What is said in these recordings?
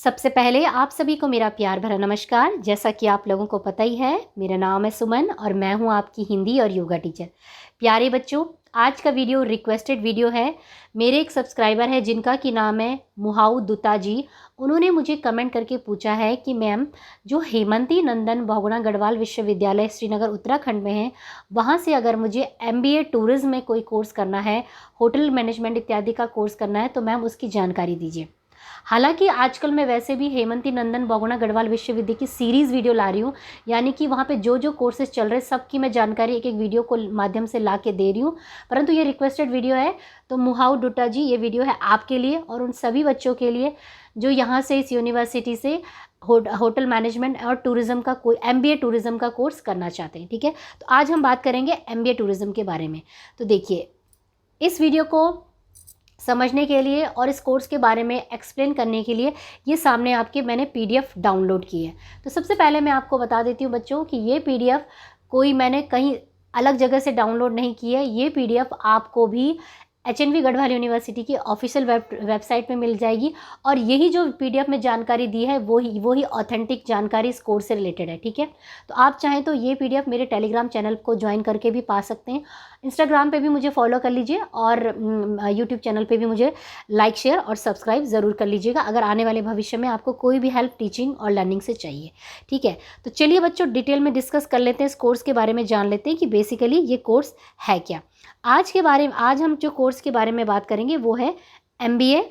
सबसे पहले आप सभी को मेरा प्यार भरा नमस्कार। जैसा कि आप लोगों को पता ही है, मेरा नाम है सुमन और मैं हूं आपकी हिंदी और योगा टीचर। प्यारे बच्चों, आज का वीडियो रिक्वेस्टेड वीडियो है। मेरे एक सब्सक्राइबर है जिनका कि नाम है मुहाऊ दुता जी। उन्होंने मुझे कमेंट करके पूछा है कि मैम, जो हेमंती नंदन बहुगुणा गढ़वाल विश्वविद्यालय श्रीनगर उत्तराखंड में है, वहाँ से अगर मुझे MBA टूरिज्म में कोई कोर्स करना है, होटल मैनेजमेंट इत्यादि का कोर्स करना है, तो मैम उसकी जानकारी दीजिए। हालांकि आजकल मैं वैसे भी हेमंती नंदन बहुगुणा गढ़वाल विश्वविद्यालय की सीरीज़ वीडियो ला रही हूँ, यानी कि वहाँ पे जो जो कोर्सेज चल रहे हैं सबकी मैं जानकारी एक एक वीडियो को माध्यम से ला के दे रही हूँ। परंतु ये रिक्वेस्टेड वीडियो है, तो मुहाऊ डुट्टा जी, ये वीडियो है आपके लिए और उन सभी बच्चों के लिए जो यहाँ से इस यूनिवर्सिटी से होटल मैनेजमेंट और टूरिज़्म का कोई MBA टूरिज़्म का कोर्स करना चाहते हैं। ठीक है, तो आज हम बात करेंगे MBA टूरिज़्म के बारे में। तो देखिए, इस वीडियो को समझने के लिए और इस कोर्स के बारे में एक्सप्लेन करने के लिए ये सामने आपके मैंने PDF डाउनलोड की है। तो सबसे पहले मैं आपको बता देती हूँ बच्चों कि ये PDF कोई मैंने कहीं अलग जगह से डाउनलोड नहीं की है। ये PDF आपको भी HNV गढ़वाल यूनिवर्सिटी की ऑफिशियल वेबसाइट में मिल जाएगी और यही जो PDF में जानकारी दी है वही ऑथेंटिक जानकारी इस कोर्स से रिलेटेड है। ठीक है, तो आप चाहें तो ये PDF मेरे टेलीग्राम चैनल को ज्वाइन करके भी पा सकते हैं। इंस्टाग्राम पे भी मुझे फॉलो कर लीजिए और यूट्यूब चैनल पे भी मुझे लाइक, शेयर और सब्सक्राइब ज़रूर कर लीजिएगा अगर आने वाले भविष्य में आपको कोई भी हेल्प टीचिंग और लर्निंग से चाहिए। ठीक है, तो चलिए बच्चों, डिटेल में डिस्कस कर लेते हैं, इस कोर्स के बारे में जान लेते हैं कि बेसिकली ये कोर्स है क्या। आज हम जो कोर्स के बारे में बात करेंगे वो है MBA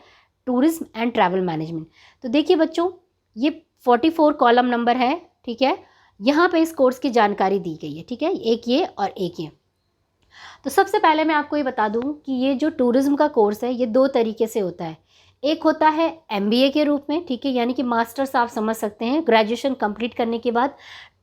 tourism and travel management. तो देखिए बच्चों, ये 44 कॉलम नंबर है। ठीक है, यहाँ पे इस कोर्स की जानकारी दी गई है। ठीक है, एक ये और एक ये। तो सबसे पहले मैं आपको ये बता दूं कि ये जो टूरिज्म का कोर्स है ये दो तरीके से होता है। एक होता है MBA के रूप में, ठीक है, यानी कि मास्टर्स आप समझ सकते हैं, ग्रेजुएशन कंप्लीट करने के बाद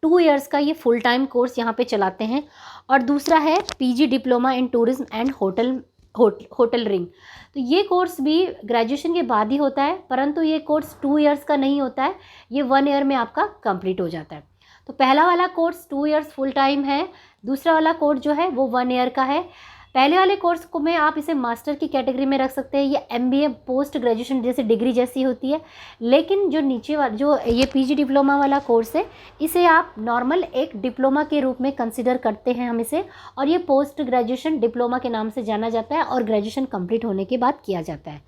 2 इयर्स का ये फुल टाइम कोर्स यहाँ पे चलाते हैं। और दूसरा है PG diploma in tourism and hotel ring. तो ये कोर्स भी ग्रेजुएशन के बाद ही होता है, परंतु ये कोर्स 2 इयर्स का नहीं होता है, ये 1 ईयर में आपका कंप्लीट हो जाता है। तो पहला वाला कोर्स 2 इयर्स फुल टाइम है, दूसरा वाला कोर्स जो है वो 1 ईयर का है। पहले वाले कोर्स को में आप इसे मास्टर की कैटेगरी में रख सकते हैं। ये MBA पोस्ट ग्रेजुएशन जैसे डिग्री जैसी होती है, लेकिन जो नीचे वाला जो ये PG डिप्लोमा वाला कोर्स है, इसे आप नॉर्मल एक डिप्लोमा के रूप में कंसिडर करते हैं हम इसे, और ये पोस्ट ग्रेजुएशन डिप्लोमा के नाम से जाना जाता है और ग्रेजुएशन कंप्लीट होने के बाद किया जाता है।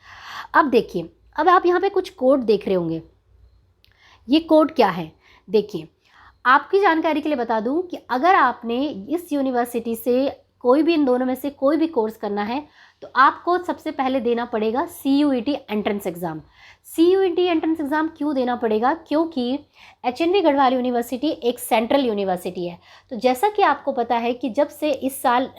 अब देखिए, अब आप यहाँ पर कुछ कोड देख रहे होंगे। ये कोड क्या है? देखिए, आपकी जानकारी के लिए बता दूं कि अगर आपने इस यूनिवर्सिटी से कोई भी, इन दोनों में से कोई भी कोर्स करना है, तो आपको सबसे पहले देना पड़ेगा CUET entrance exam. CUET entrance exam क्यों देना पड़ेगा? क्योंकि HNV गढ़वाल यूनिवर्सिटी एक सेंट्रल यूनिवर्सिटी है। तो जैसा कि आपको पता है कि जब से इस साल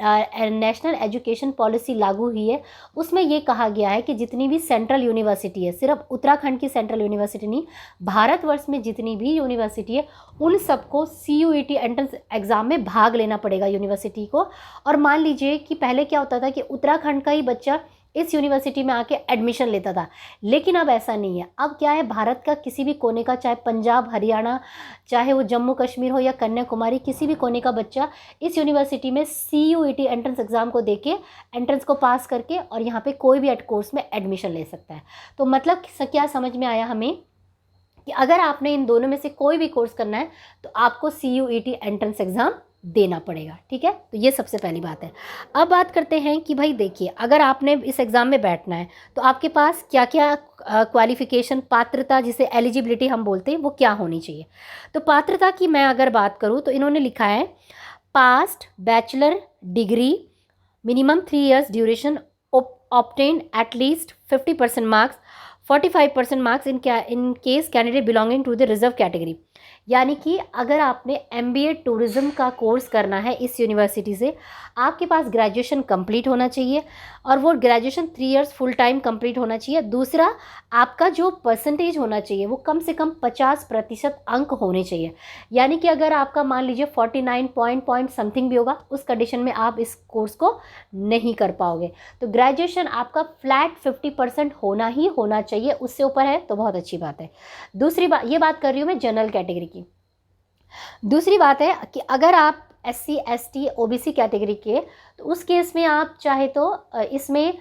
नेशनल एजुकेशन पॉलिसी लागू हुई है, उसमें ये कहा गया है कि जितनी भी सेंट्रल यूनिवर्सिटी है, सिर्फ उत्तराखंड की सेंट्रल यूनिवर्सिटी नहीं, भारतवर्ष में जितनी भी यूनिवर्सिटी है, उन सबको CUET एंट्रेंस एग्ज़ाम में भाग लेना पड़ेगा यूनिवर्सिटी को। और मान लीजिए कि पहले क्या होता था कि उत्तराखंड का ही बच्चा इस यूनिवर्सिटी में आके एडमिशन लेता था, लेकिन अब ऐसा नहीं है। अब क्या है, भारत का किसी भी कोने का, चाहे पंजाब, हरियाणा, चाहे वो जम्मू कश्मीर हो या कन्याकुमारी, किसी भी कोने का बच्चा इस यूनिवर्सिटी में CUET एंट्रेंस एग्ज़ाम को देके, एंट्रेंस को पास करके और यहाँ पे कोई भी कोर्स में एडमिशन ले सकता है। तो मतलब क्या समझ में आया हमें कि अगर आपने इन दोनों में से कोई भी कोर्स करना है तो आपको CUET एंट्रेंस एग्ज़ाम देना पड़ेगा। ठीक है, तो ये सबसे पहली बात है। अब बात करते हैं कि भाई देखिए, अगर आपने इस एग्ज़ाम में बैठना है तो आपके पास क्या क्या क्वालिफ़िकेशन, पात्रता, जिसे एलिजिबिलिटी हम बोलते हैं, वो क्या होनी चाहिए। तो पात्रता की मैं अगर बात करूँ तो इन्होंने लिखा है past bachelor degree, minimum 3 years duration, obtained at least 50% marks, 45% marks in case candidate belonging to the reserve category. यानी कि अगर आपने MBA टूरिज़्म का कोर्स करना है इस यूनिवर्सिटी से, आपके पास ग्रेजुएशन कंप्लीट होना चाहिए और वो graduation 3 years full time complete होना चाहिए। दूसरा, आपका जो परसेंटेज होना चाहिए वो कम से कम 50% अंक होने चाहिए। यानी कि अगर आपका मान लीजिए 49 पॉइंट समथिंग भी होगा, उस कंडीशन में आप इस कोर्स को नहीं कर पाओगे। तो ग्रेजुएशन आपका फ्लैट 50% होना ही होना चाहिए, उससे ऊपर है तो बहुत अच्छी बात है। दूसरी बात, ये बात कर रही हूँ मैं जनरल कैटेगरी की। दूसरी बात है कि अगर आप SC ST OBC कैटेगरी के, तो उस केस में आप चाहे तो इसमें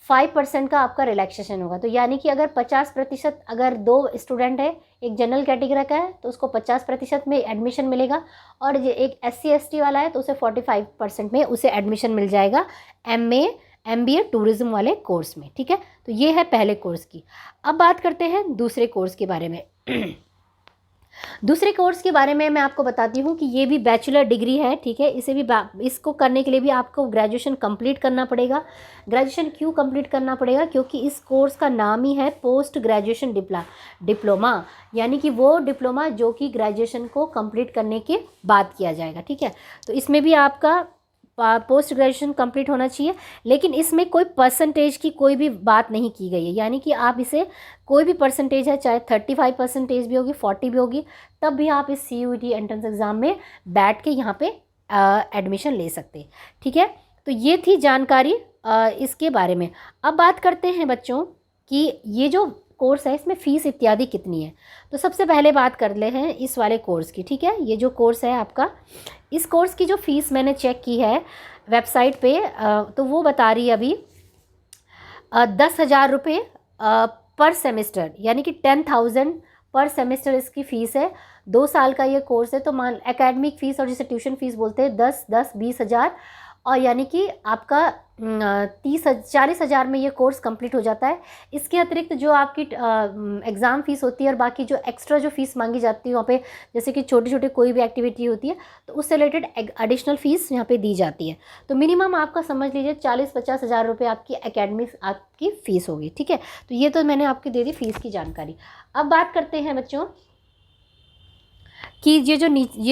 5% का आपका रिलैक्सेशन होगा। तो यानी कि अगर 50%, अगर 2 स्टूडेंट है, एक जनरल कैटेगरी का है तो उसको 50% में एडमिशन मिलेगा, और ये एक SC ST वाला है तो उसे 45% में उसे एडमिशन मिल जाएगा MA MBA टूरिज्म वाले कोर्स में। ठीक है, तो ये है पहले कोर्स की। अब बात करते हैं दूसरे कोर्स के बारे में। दूसरे कोर्स के बारे में मैं आपको बताती हूँ कि ये भी बैचलर डिग्री है। ठीक है, इसे भी इसको करने के लिए भी आपको ग्रेजुएशन कंप्लीट करना पड़ेगा। ग्रेजुएशन क्यों कंप्लीट करना पड़ेगा? क्योंकि इस कोर्स का नाम ही है पोस्ट ग्रेजुएशन डिप्लोमा, यानी कि वो डिप्लोमा जो कि ग्रेजुएशन को कंप्लीट करने के बाद किया जाएगा। ठीक है, तो इसमें भी आपका पोस्ट ग्रेजुएशन कंप्लीट होना चाहिए, लेकिन इसमें कोई परसेंटेज की कोई भी बात नहीं की गई है। यानी कि आप इसे कोई भी परसेंटेज है, चाहे 35% भी होगी, 40 भी होगी, तब भी आप इस CUET एंट्रेंस एग्ज़ाम में बैठ के यहाँ पे एडमिशन ले सकते हैं। ठीक है, तो ये थी जानकारी इसके बारे में। अब बात करते हैं बच्चों कि ये जो कोर्स है इसमें फ़ीस इत्यादि कितनी है। तो सबसे पहले बात कर ले हैं इस वाले कोर्स की। ठीक है, ये जो कोर्स है आपका, इस कोर्स की जो फ़ीस मैंने चेक की है वेबसाइट पे, तो वो बता रही है अभी 10,000 रुपये पर सेमेस्टर, यानी कि 10,000 पर सेमेस्टर इसकी फ़ीस है। 2 साल का ये कोर्स है, तो मान एकेडमिक फ़ीस और जिसे ट्यूशन फ़ीस बोलते हैं 10-20 हज़ार, और यानी कि आपका 40,000 में ये कोर्स कंप्लीट हो जाता है। इसके अतिरिक्त जो आपकी एग्ज़ाम फ़ीस होती है और बाकी जो एक्स्ट्रा जो फ़ीस मांगी जाती है वहाँ पे, जैसे कि छोटी छोटी कोई भी एक्टिविटी होती है तो उससे रिलेटेड एडिशनल फ़ीस यहाँ पे दी जाती है। तो मिनिमम आपका समझ लीजिए 40-50 हज़ार रुपये आपकी एकेडमिक आपकी फ़ीस होगी। ठीक है, तो ये तो मैंने आपकी दे दी फ़ीस की जानकारी। अब बात करते हैं बच्चों कि ये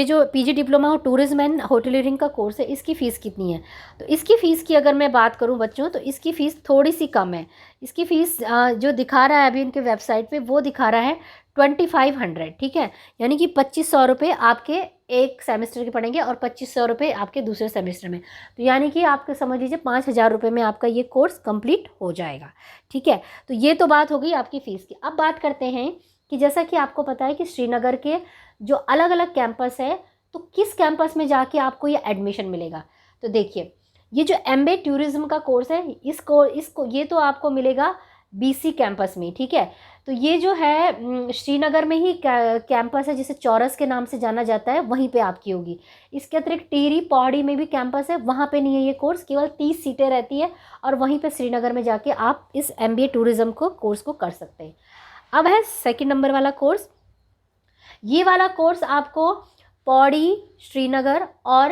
जो PG डिप्लोमा और टूरिज्म एंड होटलियरिंग का कोर्स है, इसकी फ़ीस कितनी है। तो इसकी फ़ीस की अगर मैं बात करूं बच्चों, तो इसकी फ़ीस थोड़ी सी कम है। इसकी फ़ीस जो दिखा रहा है अभी इनके वेबसाइट पे, वो दिखा रहा है 2500। ठीक है, यानी कि 2500 रुपये आपके एक सेमेस्टर के पड़ेंगे और 2500 रुपये आपके दूसरे सेमेस्टर में। तो यानी कि आपके समझ लीजिए 5,000 रुपये में आपका ये कोर्स कंप्लीट हो जाएगा। ठीक है, तो ये तो बात हो गई आपकी फ़ीस की। अब बात करते हैं कि जैसा कि आपको पता है कि श्रीनगर के जो अलग अलग कैंपस है, तो किस कैंपस में जाके आपको ये एडमिशन मिलेगा। तो देखिए, ये जो MBA टूरिज्म का कोर्स है, इसको ये तो आपको मिलेगा BC कैंपस में। ठीक है, तो ये जो है श्रीनगर में ही कैंपस है, जिसे चौरस के नाम से जाना जाता है, वहीं पे आपकी होगी। इसके अतिरिक्त टिहरी पौड़ी में भी कैंपस है, वहाँ पे नहीं है ये कोर्स, केवल 30 सीटें रहती है, और वहीं पे श्रीनगर में जाके आप इस MBA टूरिज्म कोर्स को कर सकते हैं। अब है सेकंड नंबर वाला कोर्स। ये वाला कोर्स आपको पौड़ी, श्रीनगर और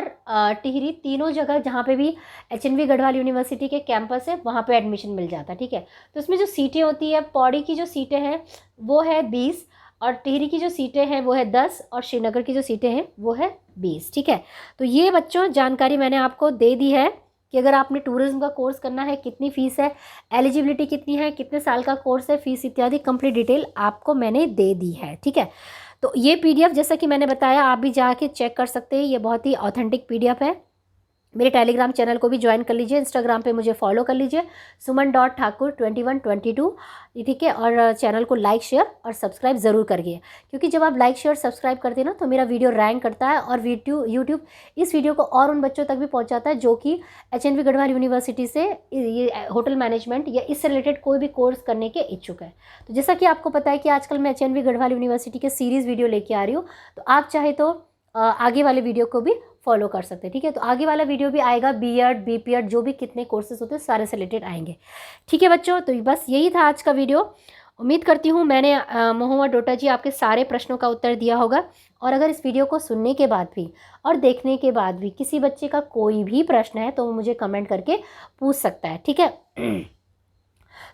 टिहरी तीनों जगह जहाँ पे भी HNV गढ़वाल यूनिवर्सिटी के कैंपस है वहाँ पे एडमिशन मिल जाता है। ठीक है, तो इसमें जो सीटें होती है, पौड़ी की जो सीटें हैं वो है 20, और टिहरी की जो सीटें हैं वो है 10, और श्रीनगर की जो सीटें हैं वो है 20। ठीक है, तो ये बच्चों जानकारी मैंने आपको दे दी है कि अगर आपने टूरिज्म का कोर्स करना है कितनी फ़ीस है, एलिजिबिलिटी कितनी है, कितने साल का कोर्स है, फ़ीस इत्यादि कंप्लीट डिटेल आपको मैंने दे दी है। ठीक है, तो ये PDF जैसा कि मैंने बताया आप भी जाके चेक कर सकते हैं, ये बहुत ही ऑथेंटिक PDF है। मेरे टेलीग्राम चैनल को भी ज्वाइन कर लीजिए, इंस्टाग्राम पे मुझे फॉलो कर लीजिए, suman.thakur2122। ठीक है, और चैनल को लाइक शेयर और सब्सक्राइब ज़रूर करिए, क्योंकि जब आप लाइक शेयर सब्सक्राइब करते हैं ना तो मेरा वीडियो रैंक करता है, और यूट्यूब इस वीडियो को और उन बच्चों तक भी पहुंचाता है जो कि HNV गढ़वाल यूनिवर्सिटी से ये होटल मैनेजमेंट या इससे रिलेटेड कोई भी कोर्स करने के इच्छुक है। तो जैसा कि आपको पता है कि आजकल मैं HNV गढ़वाल यूनिवर्सिटी के सीरीज़ वीडियो लेके आ रही हूँ, तो आप चाहे तो आगे वाले वीडियो को भी फॉलो कर सकते हैं। ठीक है, तो आगे वाला वीडियो भी आएगा, B.Ed B.Ped जो भी कितने कोर्सेज होते हैं सारे से रिलेटेड आएंगे। ठीक है बच्चों, तो बस यही था आज का वीडियो। उम्मीद करती हूँ मैंने मोहम्मद डोटा जी आपके सारे प्रश्नों का उत्तर दिया होगा, और अगर इस वीडियो को सुनने के बाद भी और देखने के बाद भी किसी बच्चे का कोई भी प्रश्न है तो वो मुझे कमेंट करके पूछ सकता है। ठीक है,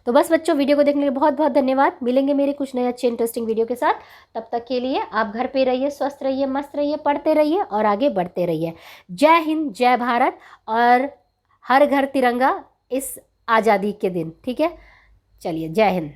तो बस बच्चों, वीडियो को देखने के लिए बहुत बहुत धन्यवाद। मिलेंगे मेरे कुछ नए अच्छे इंटरेस्टिंग वीडियो के साथ। तब तक के लिए आप घर पे रहिए, स्वस्थ रहिए, मस्त रहिए, पढ़ते रहिए और आगे बढ़ते रहिए। जय हिंद, जय भारत, और हर घर तिरंगा इस आज़ादी के दिन। ठीक है, चलिए, जय हिंद।